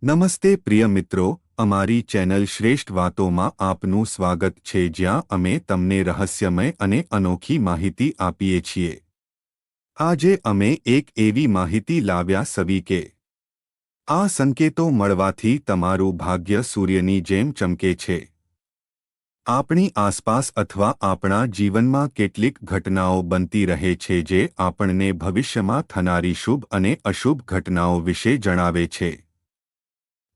નમસ્તે પ્રિય મિત્રો, અમારી ચેનલ શ્રેષ્ઠ વાતોમાં આપનું સ્વાગત છે જ્યાં અમે તમને રહસ્યમય અને અનોખી માહિતી આપીએ છીએ। આજે અમે એક એવી માહિતી લાવ્યા સવી કે આ સંકેતો મળવાથી તમારું ભાગ્ય સૂર્યની જેમ ચમકે છે। આપણી આસપાસ અથવા આપણા જીવનમાં કેટલીક ઘટનાઓ બનતી રહે છે જે આપણને ભવિષ્યમાં થનારી શુભ અને અશુભ ઘટનાઓ વિશે જણાવે છે।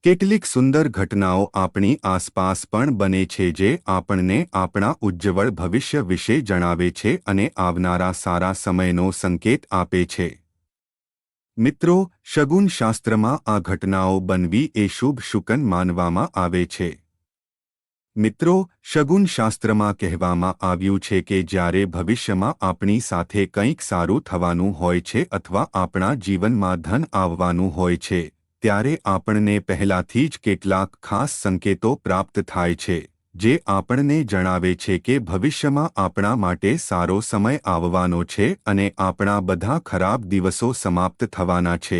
કેટલીક સુંદર ઘટનાઓ આપણી આસપાસ પણ બને છે જે આપણને આપણા ઉજ્જવળ ભવિષ્ય વિશે જણાવે છે અને આવનારા સારા સમયનો સંકેત આપે છે। મિત્રો, શગુનશાસ્ત્રમાં આ ઘટનાઓ બનવી એ શુભ શુકન માનવામાં આવે છે। મિત્રો, શગુનશાસ્ત્રમાં કહેવામાં આવ્યું છે કે જ્યારે ભવિષ્યમાં આપણી સાથે કંઈક સારું થવાનું હોય છે અથવા આપણા જીવનમાં ધન આવવાનું હોય છે, ત્યારે આપણને પહેલાથી જ કેટલાક ખાસ સંકેતો પ્રાપ્ત થાય છે જે આપણને જણાવે છે કે ભવિષ્યમાં આપણા માટે સારો સમય આવવાનો છે અને આપણા બધા ખરાબ દિવસો સમાપ્ત થવાના છે।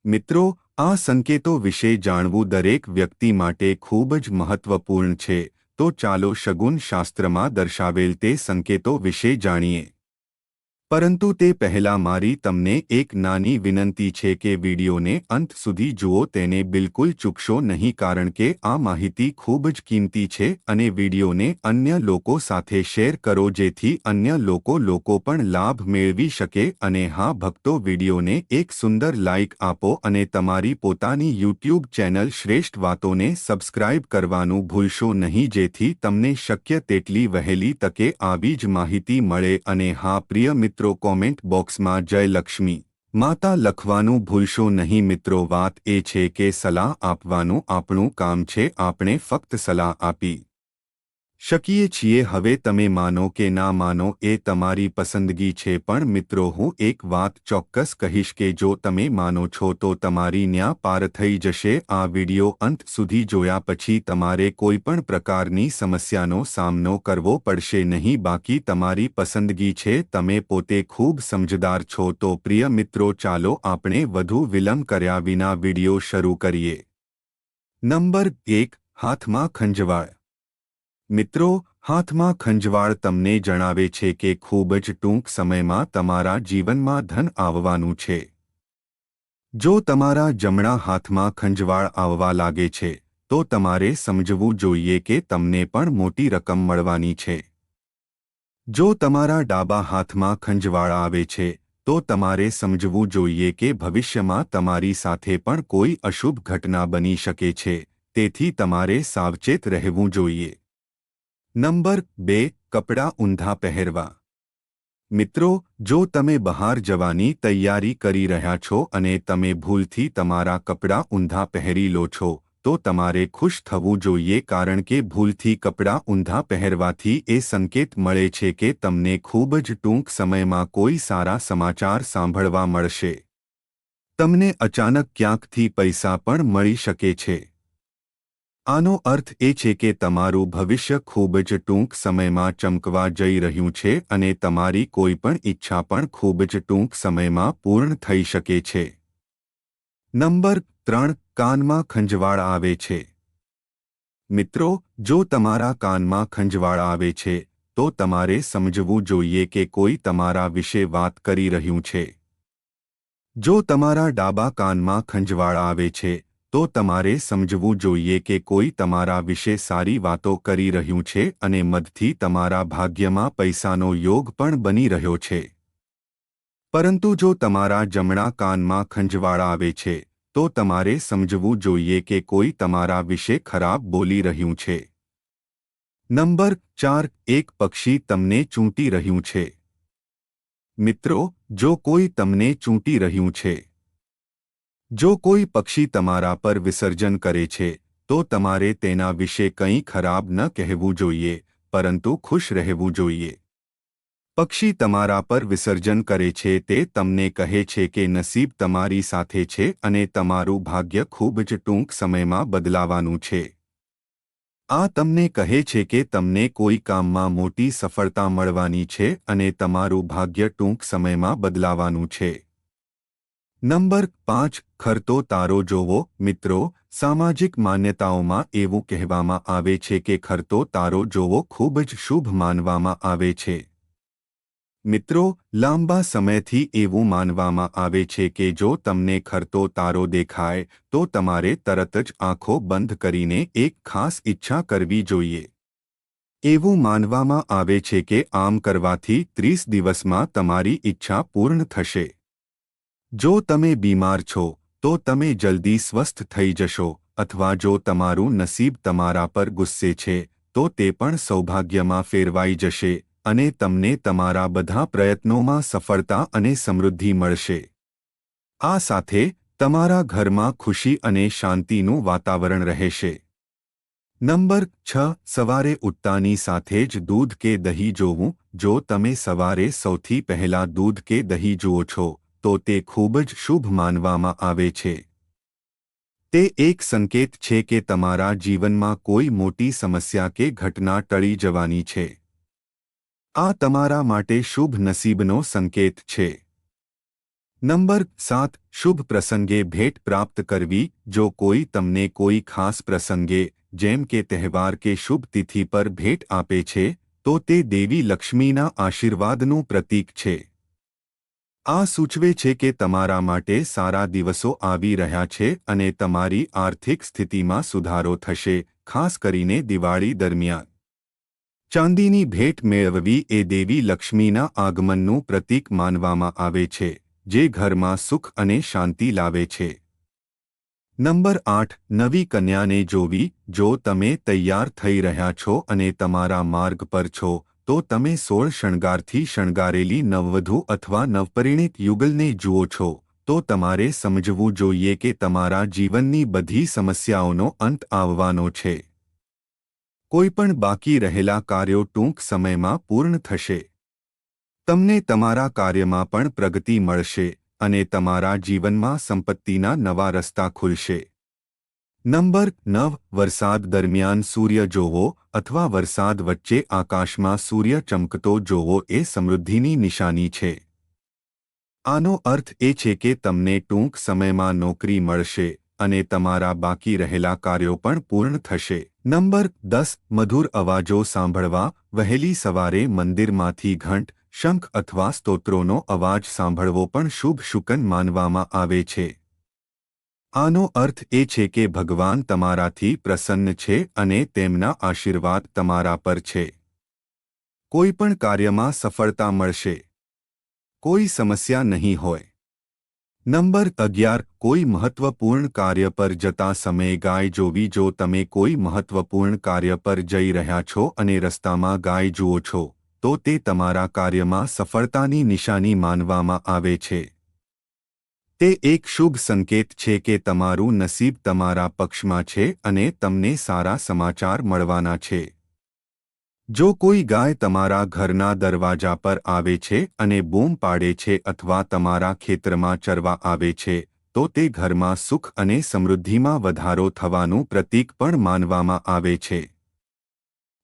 મિત્રો, આ સંકેતો વિશે જાણવું દરેક વ્યક્તિ માટે ખૂબ જ મહત્વપૂર્ણ છે, તો ચાલો શગુન શાસ્ત્રમાં દર્શાવેલ તે સંકેતો વિશે જાણીએ। પરંતુ તે પહેલા મારી તમને એક નાની વિનંતી છે કે વિડિયોને અંત સુધી જુઓ, તેને બિલકુલ ચૂકશો નહીં કારણ કે આ માહિતી ખૂબ જ કિંમતી છે અને વિડિયોને અન્ય લોકો સાથે શેર કરો જેથી અન્ય લોકો પણ લાભ મેળવી શકે। અને હા ભક્તો, વિડિયોને એક સુંદર લાઇક આપો અને તમારી પોતાની YouTube ચેનલ શ્રેષ્ઠ વાતોને સબસ્ક્રાઇબ કરવાનું ભૂલશો નહીં જેથી તમને શક્ય તેટલી વહેલી તકે આવી જ માહિતી મળે। અને હા પ્રિય મિત્રો, કોમેન્ટ બોક્સમાં જય લક્ષ્મી માતા લખવાનું ભૂલશો નહીં। મિત્રો, વાત એ છે કે સલાહ આપવાનું આપણું કામ છે, આપણે ફક્ત સલાહ આપી શકીએ છીએ। હવે તમે માનો કે ના માનો એ તમારી પસંદગી છે, પણ મિત્રો હું એક વાત ચોક્કસ કહીશ કે જો તમે માનો છો તો તમારી ન્યા પાર થઈ જશે। આ વિડિયો અંત સુધી જોયા પછી તમારે કોઈ પણ પ્રકારની સમસ્યાનો સામનો કરવો પડશે નહીં, બાકી તમારી પસંદગી છે, તમે પોતે ખૂબ સમજદાર છો। તો પ્રિય મિત્રો, ચાલો આપણે વધુ વિલંબ કર્યા વિના વિડિયો શરૂ કરીએ। નંબર 1, હાથમાં ખંજવાળ। મિત્રો, હાથમાં ખંજવાળ તમને જણાવે છે કે ખૂબ જ ટૂંક સમયમાં તમારા જીવનમાં ધન આવવાનું છે। જો તમારા જમણા હાથમાં ખંજવાળ આવવા લાગે છે તો તમારે સમજવું જોઈએ કે તમને પણ મોટી રકમ મળવાની છે। જો તમારા ડાબા હાથમાં ખંજવાળ આવે છે તો તમારે સમજવું જોઈએ કે ભવિષ્યમાં તમારી સાથે પણ કોઈ અશુભ ઘટના બની શકે છે, તેથી તમારે સાવચેત રહેવું જોઈએ। નંબર 2, કપડાં ઊંધા પહેરવા। મિત્રો, જો તમે બહાર જવાની તૈયારી કરી રહ્યા છો અને તમે ભૂલથી તમારા કપડાં ઊંધા પહેરી લો છો તો તમારે ખુશ થવું જોઈએ કારણ કે ભૂલથી કપડાં ઊંધા પહેરવાથી એ સંકેત મળે છે કે તમને ખૂબ જ ટૂંક સમયમાં કોઈ સારા સમાચાર સાંભળવા મળશે। તમને અચાનક ક્યાંકથી પૈસા પણ મળી શકે છે। આનો અર્થ એ છે કે તમારું ભવિષ્ય ખૂબ જ ટૂંક સમયમાં ચમકવા જઈ રહ્યું છે અને તમારી કોઈ પણ ઈચ્છા પણ ખૂબ જ ટૂંક સમયમાં પૂર્ણ થઈ શકે છે। નંબર 3, કાનમાં ખંજવાળ આવે છે। મિત્રો, જો તમારા કાનમાં ખંજવાળ આવે છે તો તમારે સમજવું જોઈએ કે કોઈ તમારા વિશે વાત કરી રહ્યું છે। જો તમારા ડાબા કાનમાં ખંજવાળ આવે છે તો તમારે સમજવું જોઈએ કે કોઈ તમારા વિશે સારી વાતો કરી રહ્યું છે અને મદથી તમારા ભાગ્યમાં પૈસાનો યોગ પણ બની રહ્યો છે। પરંતુ જો તમારા જમણા કાનમાં ખંજવાળ આવે છે તો તમારે સમજવું જોઈએ કે કોઈ તમારા વિશે ખરાબ બોલી રહ્યું છે। નંબર 4, એક પક્ષી તમને ચૂંટી રહ્યું છે। મિત્રો, જો કોઈ તમને ચૂંટી રહ્યું છે, જો કોઈ પક્ષી તમારા પર વિસર્જન કરે છે તો તમારે તેના વિશે કંઈ ખરાબ ન કહેવું જોઈએ, પરંતુ ખુશ રહેવું જોઈએ। પક્ષી તમારા પર વિસર્જન કરે છે તે તમને કહે છે કે નસીબ તમારી સાથે છે અને તમારું ભાગ્ય ખૂબ જ ટૂંક સમયમાં બદલાવાનું છે। આ તમને કહે છે કે તમને કોઈ કામમાં મોટી સફળતા મળવાની છે અને તમારું ભાગ્ય ટૂંક સમયમાં બદલાવાનું છે। નંબર 5 ખરતો તારો જોવો મિત્રો સામાજિક માન્યતાઓમાં એવું કહેવામાં આવે છે કે ખરતો તારો જોવો ખૂબ જ શુભ માનવામાં આવે છે મિત્રો લાંબા સમયથી એવું માનવામાં આવે છે કે જો તમને ખરતો તારો દેખાય તો તમારે તરત જ આંખો બંધ કરીને એક ખાસ ઈચ્છા કરવી જોઈએ એવું માનવામાં આવે છે કે આમ કરવાથી 30 દિવસમાં તમારી ઈચ્છા પૂર્ણ થશે જો તમે બીમાર છો તો તમે જલ્દી સ્વસ્થ થઈ જશો અથવા જો તમારું નસીબ તમારા પર ગુસ્સે છે તો તે પણ સૌભાગ્યમાં ફેરવાઈ જશે અને તમને તમારા બધા પ્રયત્નોમાં સફળતા અને સમૃદ્ધિ મળશે આ સાથે તમારા ઘરમાં ખુશી અને શાંતિનું વાતાવરણ રહેશે નંબર 6 સવારે ઉઠતાની સાથે જ દૂધ કે દહીં જોવું જો તમે સવારે સૌથી પહેલા દૂધ કે દહીં જુઓ છો તો તે ખૂબ જ શુભ માનવામાં આવે છે તે એક સંકેત છે કે તમારા જીવનમાં કોઈ મોટી સમસ્યા કે ઘટના ટળી જવાની છે આ તમારા માટે શુભ નસીબનો સંકેત છે નંબર 7 શુભ પ્રસંગે ભેટ પ્રાપ્ત કરવી જો કોઈ તમને કોઈ ખાસ પ્રસંગે જેમ કે તહેવાર કે શુભ તિથિ પર ભેટ આપે છે તો તે દેવી લક્ષ્મીના આશીર્વાદનું પ્રતીક છે આ સૂચવે છે કે તમારા માટે સારા દિવસો આવી રહ્યા છે અને તમારી આર્થિક સ્થિતિમાં સુધારો થશે ખાસ કરીને દિવાળી દરમિયાન ચાંદીની ભેટ મેળવવી એ દેવી લક્ષ્મીના આગમનનું પ્રતીક માનવામાં આવે છે જે ઘરમાં સુખ અને શાંતિ લાવે છે નંબર 8 નવી કન્યાને જોવી જો તમે તૈયાર થઈ રહ્યા છો અને તમારા માર્ગ પર છો તો તમે 16 શણગારથી શણગારેલી નવવધુ અથવા નવપરિણીત યુગલને જુઓ છો તો તમારે સમજવું જોઈએ કે તમારા જીવનની બધી સમસ્યાઓનો અંત આવવાનો છે કોઈપણ બાકી રહેલા કાર્યો ટૂંક સમયમાં પૂર્ણ થશે તમને તમારા કાર્યમાં પણ પ્રગતિ મળશે અને તમારા જીવનમાં સંપત્તિના નવા રસ્તા ખુલશે નંબર 9 વરસાદ દરમિયાન સૂર્ય જોવો અથવા વરસાદ વચ્ચે આકાશમાં સૂર્ય ચમકતો જોવો એ સમૃદ્ધિની નિશાની છે આનો અર્થ એ છે કે તમને ટૂંક સમયમાં નોકરી મળશે અને તમારા બાકી રહેલા કાર્યો પણ પૂર્ણ થશે નંબર 10 મધુર અવાજો સાંભળવા વહેલી સવારે મંદિરમાંથી ઘંટ શંખ અથવા સ્તોત્રોનો અવાજ સાંભળવો પણ શુભ શુકન માનવામાં આવે છે આનો અર્થ એ છે કે ભગવાન તમારાથી પ્રસન્ન છે અને તેમના આશીર્વાદ તમારા પર છે કોઈ પણ કાર્યમાં સફળતા મળશે કોઈ સમસ્યા નહીં હોય નંબર 11 કોઈ મહત્વપૂર્ણ કાર્ય પર જતા સમયે ગાય જોવી જો તમે કોઈ મહત્વપૂર્ણ કાર્ય પર જઈ રહ્યા છો અને રસ્તામાં ગાય જુઓ છો તો તે તમારા કાર્યમાં સફળતાની નિશાની માનવામાં આવે છે તે એક શુભ સંકેત છે કે તમારું નસીબ તમારા પક્ષમાં છે અને તમને સારા સમાચાર મળવાના છે જો કોઈ ગાય તમારા ઘરના દરવાજા પર આવે છે અને બૂમ પાડે છે અથવા તમારા ખેતરમાં ચરવા આવે છે તો તે ઘરમાં સુખ અને સમૃદ્ધિમાં વધારો થવાનું પ્રતીક પણ માનવામાં આવે છે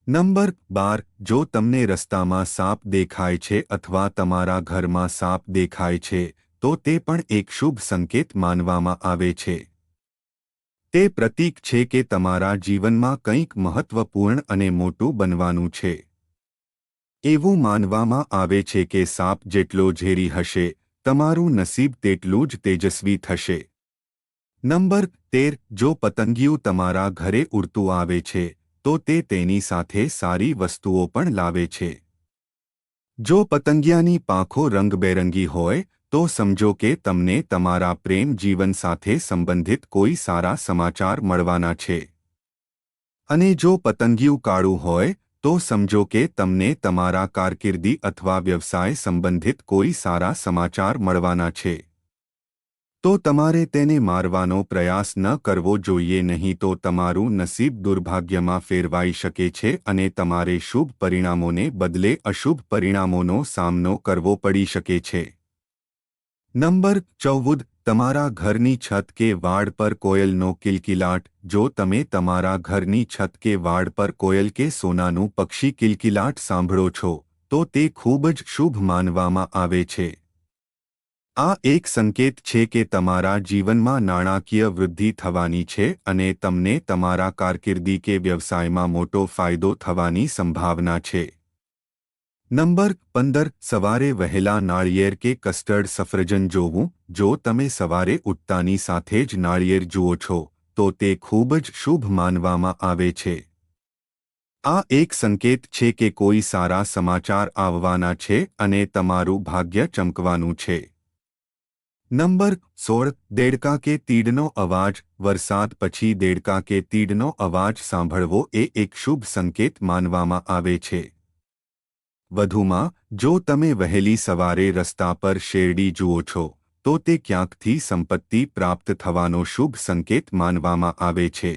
નંબર 12 જો તમને રસ્તામાં સાપ દેખાય છે અથવા તમારા ઘરમાં સાપ દેખાય છે તો તે પણ એક શુભ સંકેત માનવામાં આવે છે તે પ્રતીક છે કે તમારા જીવનમાં કંઈક મહત્વપૂર્ણ અને મોટું બનવાનું છે એવું માનવામાં આવે છે કે સાપ જેટલો ઝેરી હશે તમારું નસીબ તેટલું જ તેજસ્વી થશે નંબર 13 જો પતંગિયું તમારા ઘરે ઉડતું આવે છે તો તે તેની સાથે સારી વસ્તુઓ પણ લાવે છે જો પતંગિયાની પાંખો રંગબેરંગી હોય તો સમજો કે તમને તમારા પ્રેમ જીવન સાથે સંબંધિત કોઈ સારા સમાચાર મળવાના છે અને જો પતંગિયું કાળું હોય તો સમજો કે તમને તમારા કારકિર્દી અથવા વ્યવસાય સંબંધિત કોઈ સારા સમાચાર મળવાના છે તો તમારે તેને મારવાનો પ્રયાસ ન કરવો જોઈએ નહીં તો તમારું નસીબ દુર્ભાગ્યમાં ફેરવાઈ શકે છે અને તમારે શુભ પરિણામોને બદલે અશુભ પરિણામોનો સામનો કરવો પડી શકે છે નંબર 14 તમારા ઘરની છત કે વાડ પર કોયલનો કિલકિલાટ જો તમે તમારા ઘરની છત કે વાડ પર કોયલ કે સોનાનું પક્ષી કિલકિલાટ સાંભળો છો તો તે ખૂબ જ શુભ માનવામાં આવે છે આ એક સંકેત છે કે તમારા જીવનમાં નાણાકીય વૃદ્ધિ થવાની છે અને તમને તમારા કારકિર્દી કે વ્યવસાયમાં મોટો ફાયદો થવાની સંભાવના છે. નંબર 15 સવારે વહેલા નાળિયેર કે કસ્ટર્ડ સફરજન જોવું. જો તમે સવારે ઉઠતાની સાથે જ નાળિયેર જુઓ છો તો તે ખૂબ જ શુભ માનવામાં આવે છે. આ એક સંકેત છે કે કોઈ સારા સમાચાર આવવાના છે અને તમારું ભાગ્ય ચમકવાનું છે. નંબર 16 દેડકા કે તીડનો અવાજ. વરસાદ પછી દેડકા કે તીડનો અવાજ સાંભળવો એ એક શુભ સંકેત માનવામાં આવે છે. વધુમાં, જો તમે વહેલી સવારે રસ્તા પર શેરડી જુઓ છો તો તે ક્યાંકથી સંપત્તિ પ્રાપ્ત થવાનો શુભ સંકેત માનવામાં આવે છે.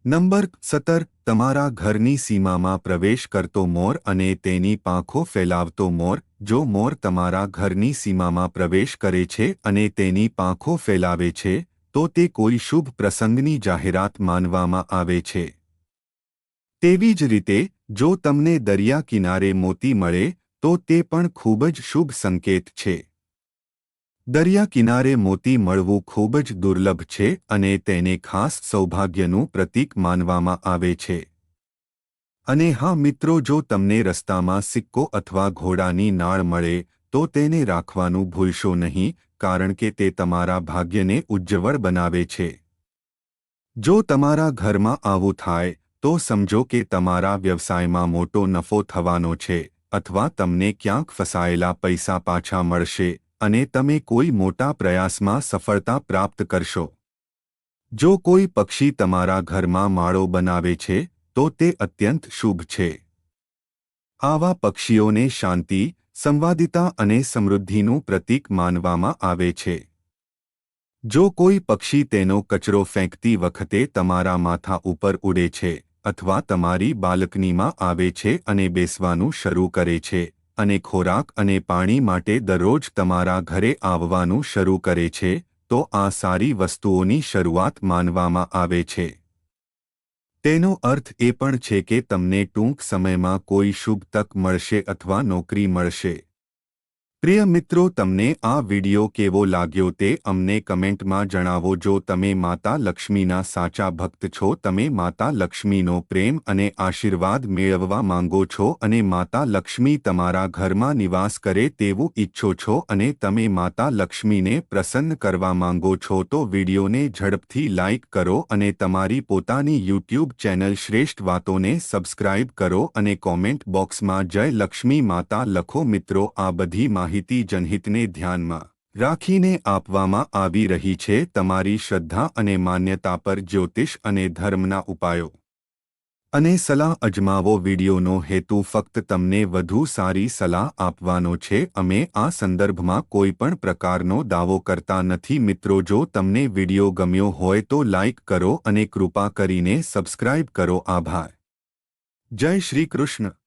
નંબર 17 તમારા ઘરની સીમામાં પ્રવેશ કરતો મોર અને તેની પાંખો ફેલાવતો મોર. જો મોર તમારા ઘરની સીમામાં પ્રવેશ કરે છે અને તેની પાંખો ફેલાવે છે તો તે કોઈ શુભ પ્રસંગની જાહેરાત માનવામાં આવે છે. તેવી જ રીતે, જો તમને દરિયા કિનારે મોતી મળે તો તે પણ ખૂબ જ શુભ સંકેત છે. દરિયા કિનારે મોતી મળવું ખૂબ જ દુર્લભ છે અને તેને ખાસ સૌભાગ્યનું પ્રતીક માનવામાં આવે છે. અને હા મિત્રો, જો તમને રસ્તામાં સિક્કો અથવા ઘોડાની નાળ મળે તો તેને રાખવાનું ભૂલશો નહીં, કારણ કે તે તમારા ભાગ્યને ઉજ્જવળ બનાવે છે. જો તમારા ઘરમાં આવું થાય તો સમજો કે તમારા વ્યવસાયમાં મોટો નફો થવાનો છે અથવા તમને ક્યાંક ફસાયેલા પૈસા પાછા મળશે અને તમે કોઈ મોટા પ્રયાસમાં સફળતા પ્રાપ્ત કરશો. જો કોઈ પક્ષી તમારા ઘરમાં માળો બનાવે છે તો તે અત્યંત શુભ છે. આવા પક્ષીઓને શાંતિ, સંવાદિતા અને સમૃદ્ધિનું પ્રતીક માનવામાં આવે છે. જો કોઈ પક્ષી તેનો કચરો ફેંકતી વખતે તમારા માથા ઉપર ઉડે છે અથવા તમારી બાલ્કનીમાં આવે છે અને બેસવાનું શરૂ કરે છે અને ખોરાક અને પાણી માટે દરરોજ તમારા ઘરે આવવાનું શરૂ કરે છે, તો આ સારી વસ્તુઓની શરૂઆત માનવામાં આવે છે. તેનો અર્થ એ પણ છે કે તમને ટૂંક સમયમાં કોઈ શુભ તક મળશે અથવા નોકરી મળશે. પ્રિય મિત્રો, તમને આ વિડિયો કેવો લાગ્યો તે અમને કમેન્ટમાં જણાવો. જો તમે માતા લક્ષ્મીના સાચા ભક્ત છો, તમે માતા લક્ષ્મીનો પ્રેમ અને આશીર્વાદ મેળવવા માંગો છો અને માતા લક્ષ્મી તમારા ઘરમાં નિવાસ કરે તેવું ઈચ્છો છો અને તમે માતા લક્ષ્મીને પ્રસન્ન કરવા માંગો છો, તો વિડિયોને ઝડપથી લાઇક કરો અને તમારી પોતાની યુટ્યુબ ચેનલ શ્રેષ્ઠ વાતોને સબસ્ક્રાઇબ કરો અને કોમેન્ટ બોક્સમાં જય લક્ષ્મી માતા લખો. મિત્રો, આ બધી માહિતી જનહિતને ધ્યાનમાં રાખીને આપવામાં આવી રહી છે. તમારી શ્રદ્ધા અને માન્યતા પર જ્યોતિષ અને ધર્મના ઉપાયો અને સલાહ અજમાવો. વિડિયોનો હેતુ ફક્ત તમને વધુ સારી સલાહ આપવાનો છે. અમે આ સંદર્ભમાં કોઈ પણ પ્રકારનો દાવો કરતા નથી. મિત્રો, જો તમને વિડિયો ગમ્યો હોય તો લાઇક કરો અને કૃપા કરીને સબસ્ક્રાઇબ કરો. આભાર. જય શ્રી કૃષ્ણ.